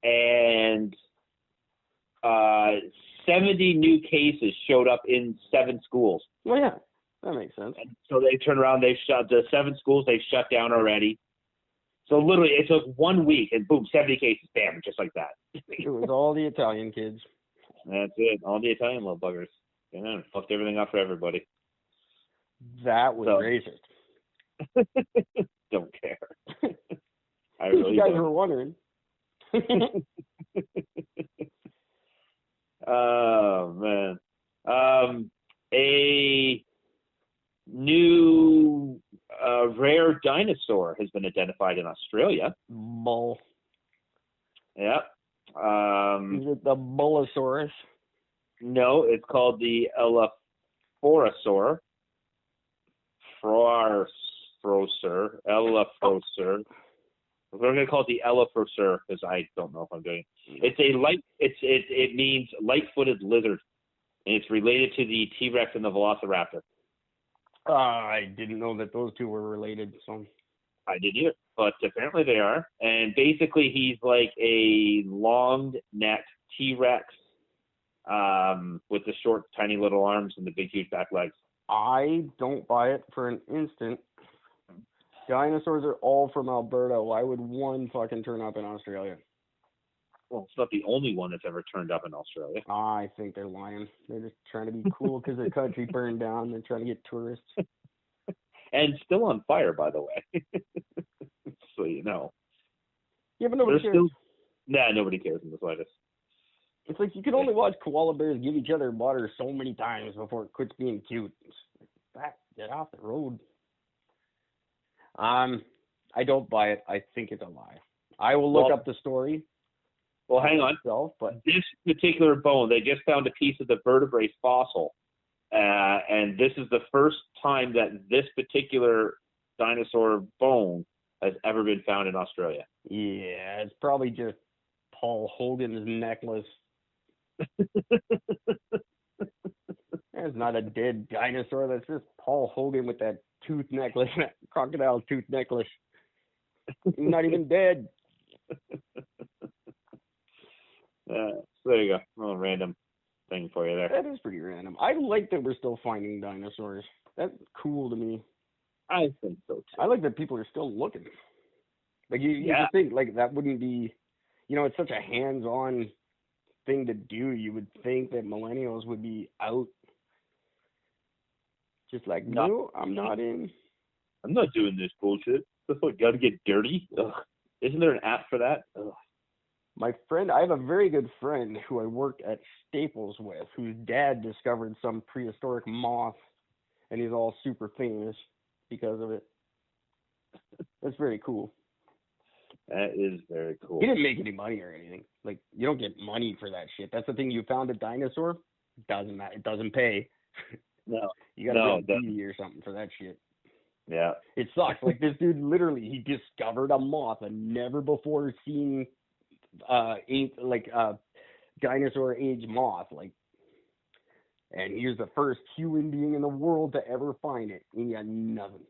and 70 new cases showed up in 7 schools. Well, yeah, that makes sense. And so they turned around, they shut the 7 schools, they shut down already. So literally, it took 1 week, and boom, 70 cases, bam, just like that. It was all the Italian kids. That's it, all the Italian little buggers. Yeah, fucked everything up for everybody. That was racist. Don't care. I You really guys don't. were wondering. Oh, man. A new rare dinosaur has been identified in Australia. Bull. Yeah. Is it the Bullosaurus? No, it's called the Elaphorosaur. Elafroser. We're going to call it the Elaphrosaur because I don't know if I'm doing it. It means light-footed lizard, and it's related to the T-Rex and the Velociraptor. I didn't know that those two were related. So I did either, but apparently they are. And basically, he's like a long-necked T-Rex with the short, tiny little arms and the big, huge back legs. I don't buy it for an instant. Dinosaurs are all from Alberta. Why would one fucking turn up in Australia? Well, it's not the only one that's ever turned up in Australia. I think they're lying. They're just trying to be cool because their country burned down. They're trying to get tourists. And still on fire, by the way. So you know. Yeah, but nobody cares. Nobody cares in the slightest. It's like you can only watch koala bears give each other water so many times before it quits being cute. Get off the road. I don't buy it. I think it's a lie. I will look up the story. Well, hang on. But this particular bone, they just found a piece of the vertebrae fossil, and this is the first time that this particular dinosaur bone has ever been found in Australia. Yeah, it's probably just Paul Hogan's necklace. That's not a dead dinosaur. That's just Paul Hogan with that tooth necklace, that crocodile tooth necklace. He's not even dead. So there you go. A little random thing for you there. That is pretty random. I like that we're still finding dinosaurs. That's cool to me. I think so too. I like that people are still looking. Like you just think like that wouldn't be, it's such a hands-on thing to do. You would think that millennials would be out. Just like, no, I'm not in. I'm not doing this bullshit. That's what got to get dirty. Ugh. Isn't there an app for that? Ugh. My friend, I have a very good friend who I worked at Staples with, whose dad discovered some prehistoric moth, and he's all super famous because of it. That's very cool. That is very cool. He didn't make any money or anything. Like, you don't get money for that shit. That's the thing. You found a dinosaur, it doesn't pay. No. You gotta pay a fee or something for that shit. Yeah. It sucks. Like, this dude literally, he discovered a moth, a never before seen dinosaur age moth, and he's the first human being in the world to ever find it. He got nothing.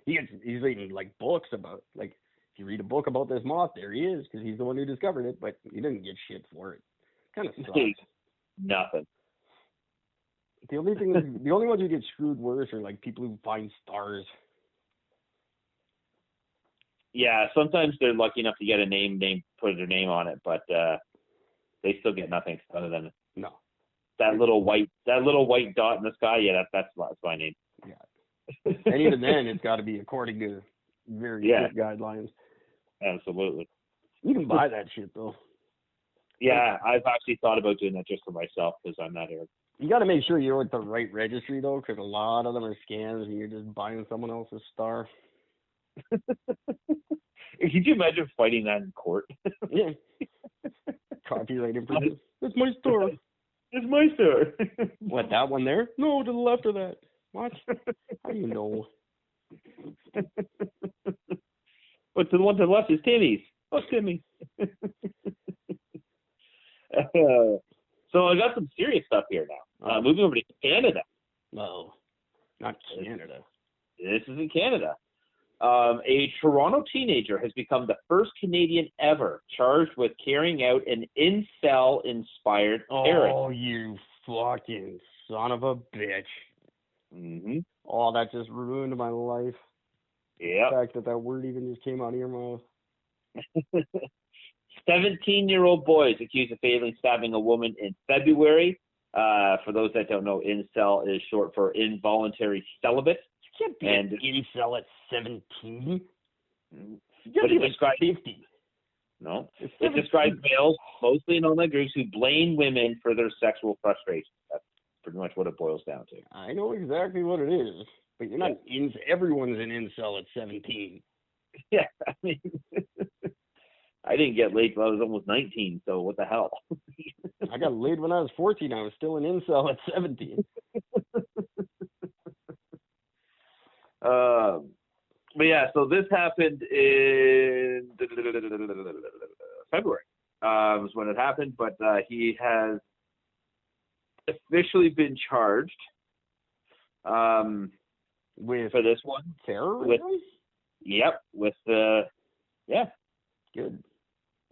He's reading books about if you read a book about this moth, there he is, because he's the one who discovered it, but he didn't get shit for it. Kind of sucks. Nothing. The only ones who get screwed worse are people who find stars. Yeah, sometimes they're lucky enough to get a name, put their name on it, but they still get nothing other than that little white dot in the sky. Yeah, that's my name. Yeah, and even then, it's got to be according to very strict guidelines. Absolutely. You can buy that shit though. Yeah, I've actually thought about doing that just for myself because I'm not here. You got to make sure you're with the right registry though, because a lot of them are scams, and you're just buying someone else's star. Could you imagine fighting that in court? Yeah. Copyright infringement. It's my store. It's my store. What, that one there? No, to the left of that. What? How do you know? But the one to the left is Timmy's. Oh, Timmy. So I got some serious stuff here now. Moving over to Canada. No, not Canada. This is in Canada. A Toronto teenager has become the first Canadian ever charged with carrying out an incel-inspired terrorist. Oh, you fucking son of a bitch. Mm-hmm. Oh, that just ruined my life. Yeah. The fact that word even just came out of your mouth. 17-year-old boys accused of fatally stabbing a woman in February. For those that don't know, incel is short for involuntary celibate. You can't be an incel at 17. But it describes 50. No. It describes males, mostly in online groups, who blame women for their sexual frustrations. That's pretty much what it boils down to. I know exactly what it is. But you're not everyone's an incel at 17. Yeah, I mean, I didn't get laid till I was almost 19, so what the hell? I got laid when I was 14. I was still an incel at 17. But yeah, so this happened in February. Was when it happened, but he has officially been charged with for this one. Terrorism? With Good.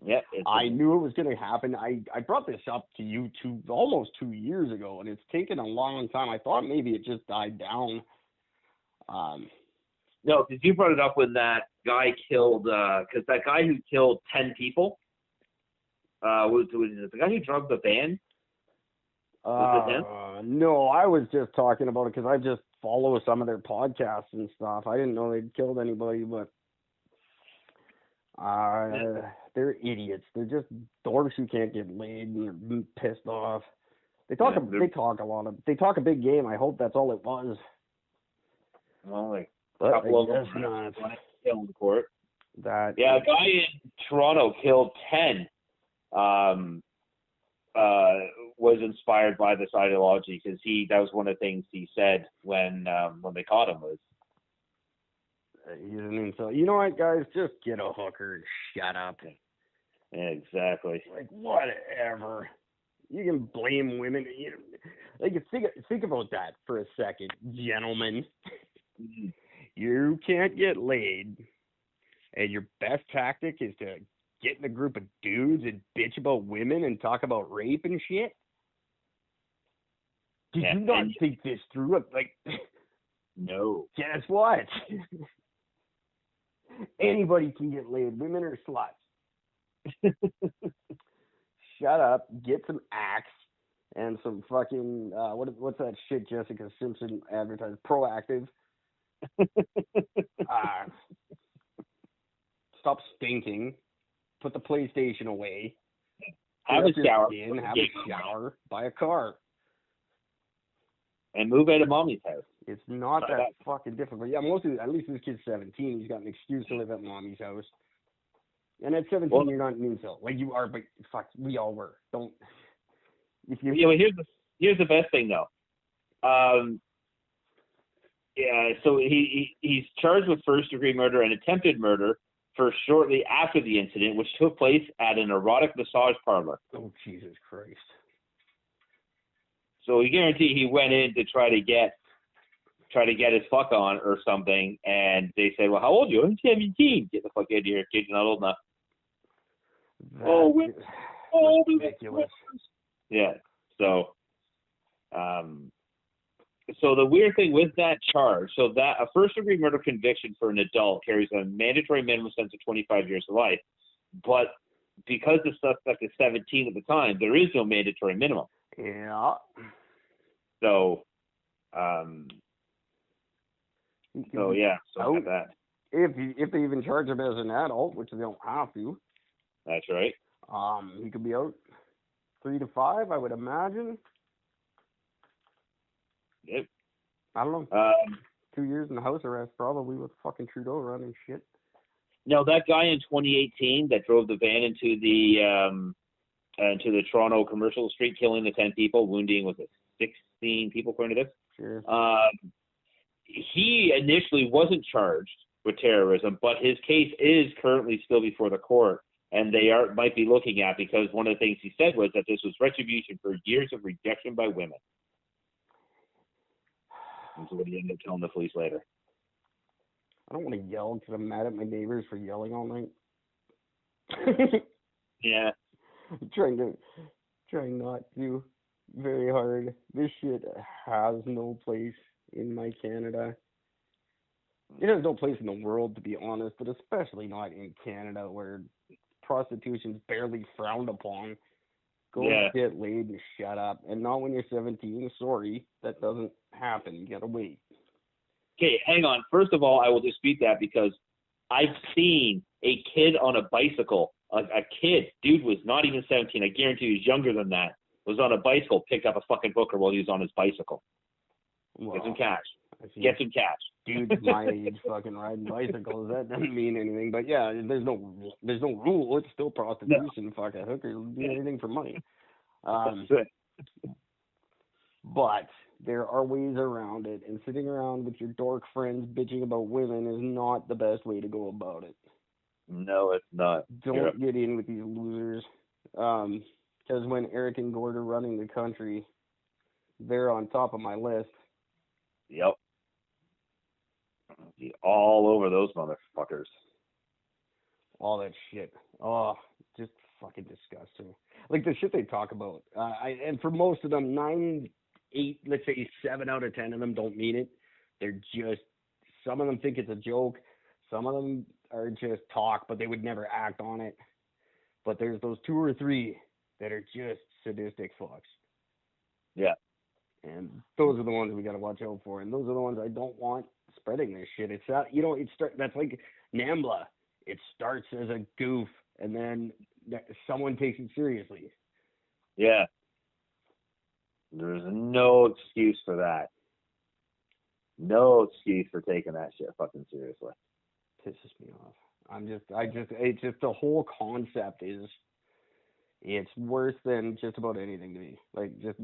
Yeah. I knew it was going to happen. I brought this up to you almost 2 years ago, and it's taken a long time. I thought maybe it just died down. No, because you brought it up when that guy killed, because that guy who killed 10 people, was it the guy who drove the van? Was it him? No, I was just talking about it because I just follow some of their podcasts and stuff. I didn't know they'd killed anybody, but they're idiots. They're just dorks who can't get laid and they're pissed off. They talk a big game. I hope that's all it was. Well, like but a couple of them not killed in court. A guy in Toronto killed 10. Was inspired by this ideology because that was one of the things he said when they caught him was. He's an incel. You know what, guys? Just get a hooker and shut up. Yeah, exactly. Like, whatever. You can blame women. Think about that for a second, gentlemen. Mm-hmm. You can't get laid, and your best tactic is to get in a group of dudes and bitch about women and talk about rape and shit? Did you not think this through? Like, no. Guess what? Anybody can get laid. Women are sluts. Shut up. Get some Axe and some fucking what's that shit Jessica Simpson advertised? Proactive. Stop stinking. Put the PlayStation away. Have a shower. Have a shower. Buy a car. And move out of mommy's house. It's not that fucking difficult. Yeah, at least this kid's 17. He's got an excuse to live at mommy's house. And at 17, you're not an incel. Like you are, but fuck, we all were. Don't. If you. Yeah, well, here's the best thing though. So he's charged with first-degree murder and attempted murder for shortly after the incident, which took place at an erotic massage parlor. Oh, Jesus Christ. So we guarantee he went in to try to get his fuck on or something, and they said, well, how old are you? I'm 17. Get the fuck out of here, kid. You're not old enough. That's ridiculous. Yeah. So, so the weird thing with that charge, so that a first-degree murder conviction for an adult carries a mandatory minimum sentence of 25 years to life, but because the suspect is 17 at the time, there is no mandatory minimum. Yeah. So, that. If they even charge him as an adult, which they don't have to. That's right. He could be out 3 to 5, I would imagine. Yep. I don't know. 2 years in the house arrest, probably, with fucking Trudeau running shit. No, that guy in 2018 that drove the van into the Toronto commercial street, killing the 10 people, wounding 16 people according to this. Sure. He initially wasn't charged with terrorism, but his case is currently still before the court, and they might be looking at, because one of the things he said was that this was retribution for years of rejection by women. That's what he ended up telling the police later. I don't want to yell because I'm mad at my neighbors for yelling all night. Yeah. Trying not to very hard. This shit has no place in my Canada. It has no place in the world, to be honest, but especially not in Canada, where prostitution's barely frowned upon. Go get laid and shut up. And not when you're 17. Sorry, that doesn't happen. You gotta wait. Okay, hang on. First of all, I will dispute that because I've seen a kid on a bicycle. A kid, dude was not even 17. I guarantee he was younger than that. Was on a bicycle, picked up a fucking hooker while he was on his bicycle. Well, get some cash. Get some cash. Dudes my age fucking riding bicycles. That doesn't mean anything. But yeah, there's no rule. It's still prostitution. No. Fuck, a hooker will do anything for money. But there are ways around it, and sitting around with your dork friends bitching about women is not the best way to go about it. No, it's not. Don't get in with these losers. Because when Eric and Gord are running the country, they're on top of my list. Yep. All over those motherfuckers. All that shit. Oh, just fucking disgusting. Like the shit they talk about. And for most of them, 9, 8, let's say 7 out of 10 of them don't mean it. They're just, some of them think it's a joke. Some of them are just talk, but they would never act on it. But there's those 2 or 3 that are just sadistic fucks. Yeah. And those are the ones we got to watch out for. And those are the ones I don't want spreading this shit. It's that, that's like NAMBLA. It starts as a goof, and then someone takes it seriously. Yeah. There's no excuse for that. No excuse for taking that shit fucking seriously. Pisses me off. It's just the whole concept is, it's worse than just about anything to me. Like, just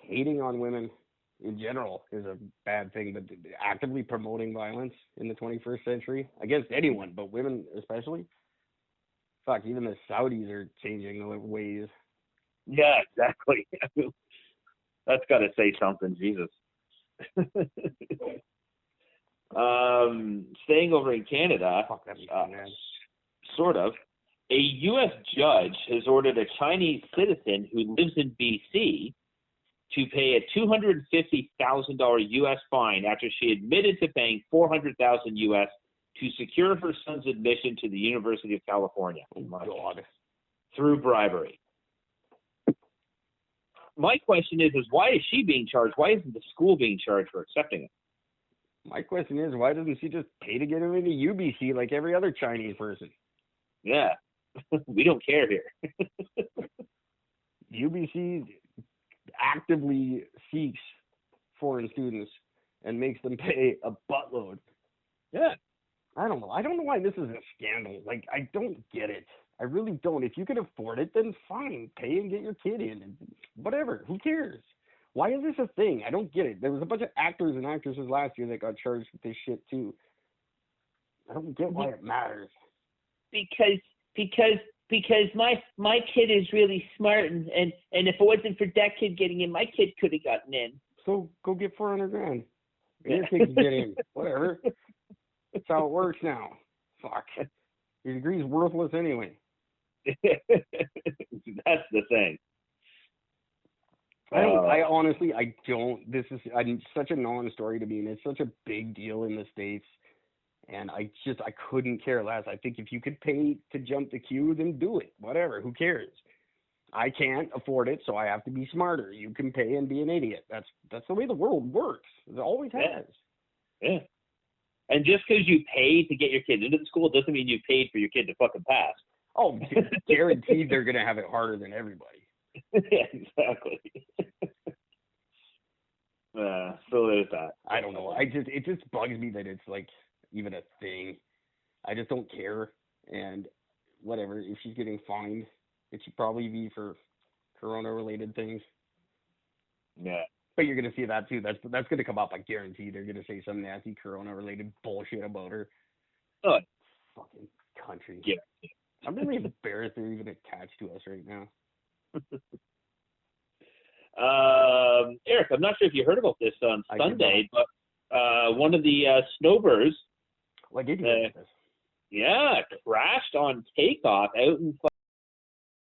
hating on women in general is a bad thing, but actively promoting violence in the 21st century against anyone, but women especially. Fuck, even the Saudis are changing their ways. Yeah, exactly. That's got to say something, Jesus. Staying over in Canada, sort of, a U.S. judge has ordered a Chinese citizen who lives in B.C. to pay a $250,000 U.S. fine after she admitted to paying $400,000 U.S. to secure her son's admission to the University of California. Oh, God. Through bribery. My question is why is she being charged? Why isn't the school being charged for accepting it? My question is, why doesn't she just pay to get him into UBC like every other Chinese person? Yeah. We don't care here. UBC actively seeks foreign students and makes them pay a buttload. Yeah. I don't know. I don't know why this is a scandal. Like, I don't get it. I really don't. If you can afford it, then fine. Pay and get your kid in. And whatever. Who cares? Why is this a thing? I don't get it. There was a bunch of actors and actresses last year that got charged with this shit too. I don't get why it matters. Because my kid is really smart, and if it wasn't for that kid getting in, my kid could have gotten in. So go get $400,000. Your kid can get in. Whatever. That's how it works now. Fuck. Your degree's worthless anyway. That's the thing. I honestly don't. This is such a non-story to me, and it's such a big deal in the States. And I couldn't care less. I think if you could pay to jump the queue, then do it. Whatever. Who cares? I can't afford it, so I have to be smarter. You can pay and be an idiot. That's the way the world works. It always has. Yeah. And just because you pay to get your kid into the school doesn't mean you paid for your kid to fucking pass. Oh, guaranteed they're going to have it harder than everybody. Yeah, exactly. So there's that. I don't know. It just bugs me that it's like even a thing. I just don't care. And whatever, if she's getting fined, it should probably be for corona-related things. Yeah. But you're going to see that too. That's going to come up. I guarantee they're going to say some nasty corona-related bullshit about her. Oh. Fucking country. Yeah. I'm really embarrassed they're even attached to us right now. Eric, I'm not sure if you heard about this on Sunday, but one of the snowbirds. Like idiot. Yeah, crashed on takeoff out in